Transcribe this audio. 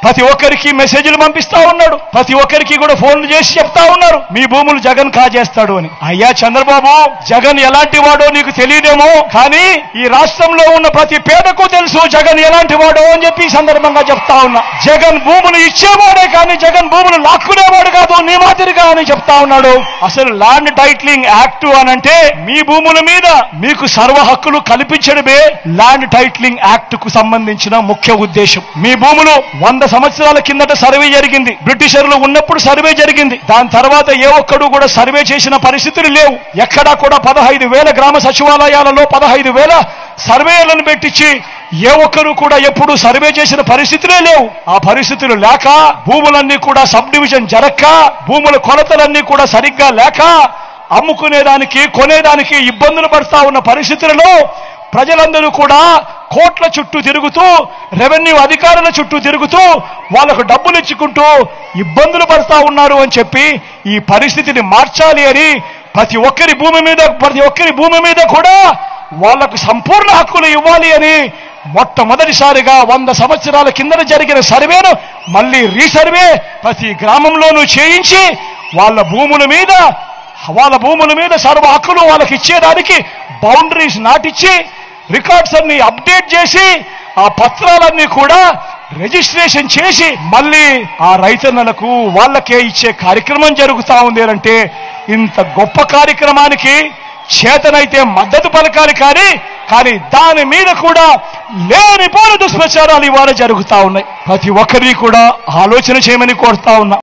ప్రతి ఒక్కరికి మెసేజ్లు పంపిస్తా ఉన్నాడు, ప్రతి ఒక్కరికి కూడా ఫోన్లు చేసి చెప్తా ఉన్నారు మీ భూములు జగన్ కాజేస్తాడు అని. అయ్యా చంద్రబాబు, జగన్ ఎలాంటి వాడో నీకు తెలియదేమో, కానీ ఈ రాష్ట్రంలో ఉన్న ప్రతి పేదకు తెలుసు జగన్ ఎలాంటి వాడో అని చెప్పి ఈ సందర్భంగా చెప్తా ఉన్నా. జగన్ భూములు ఇచ్చేవాడే కానీ జగన్ భూములు లాక్కునేవాడు కాదు నీ మాదిరిగా అని చెప్తా ఉన్నాడు. అసలు ల్యాండ్ టైటిలింగ్ యాక్ట్ అనంటే మీ భూముల మీద మీకు సర్వ హక్కులు కల్పించడమే ల్యాండ్ టైటిలింగ్ యాక్ట్ కు సంబంధించిన ముఖ్య ఉద్దేశం. మీ భూములు 100 సంవత్సరాల కిందట సర్వే జరిగింది, బ్రిటిషర్లు ఉన్నప్పుడు సర్వే జరిగింది. దాని తర్వాత ఏ ఒక్కడు కూడా సర్వే చేసిన పరిస్థితులు లేవు. ఎక్కడా కూడా 15,000 గ్రామ సచివాలయాలలో 15,000 సర్వేలను పెట్టించి ఏ ఒక్కరు కూడా ఎప్పుడు సర్వే చేసిన పరిస్థితులే లేవు. ఆ పరిస్థితులు లేక భూములన్నీ కూడా సబ్ డివిజన్ జరక్క, భూముల కొలతలన్నీ కూడా సరిగ్గా లేక అమ్ముకునేదానికి కొనేదానికి ఇబ్బందులు పడతా ఉన్న పరిస్థితులలో ప్రజలందరూ కూడా కోట్ల చుట్టూ తిరుగుతూ, రెవెన్యూ అధికారుల చుట్టూ తిరుగుతూ వాళ్లకు డబ్బులు ఇచ్చుకుంటూ ఇబ్బందులు పడతా ఉన్నారు అని చెప్పి ఈ పరిస్థితిని మార్చాలి అని ప్రతి ఒక్కరి భూమి మీద కూడా వాళ్లకు సంపూర్ణ హక్కులు ఇవ్వాలి అని మొట్టమొదటిసారిగా 100 సంవత్సరాల కింద జరిగిన సర్వేను మళ్ళీ రీసర్వే ప్రతి గ్రామంలోనూ చేయించి వాళ్ళ భూముల మీద సర్వ హక్కులు వాళ్ళకి ఇచ్చేదానికి బౌండరీస్ నాటిచ్చి రికార్డ్స్ అన్ని అప్డేట్ చేసి ఆ పత్రాలన్నీ కూడా రిజిస్ట్రేషన్ చేసి మళ్ళీ ఆ రైతన్నలకు వాళ్ళకే ఇచ్చే కార్యక్రమం జరుగుతా ఉంది అంటే ఇంత గొప్ప కార్యక్రమానికి చేతనైతే మద్దతు పలకాలి, కానీ దాని మీద కూడా లేనిపోని దుష్ప్రచారాలు ఇవాళ జరుగుతా ఉన్నాయి. ప్రతి ఒక్కరిని కూడా ఆలోచన చేయమని కోరుతా ఉన్నా.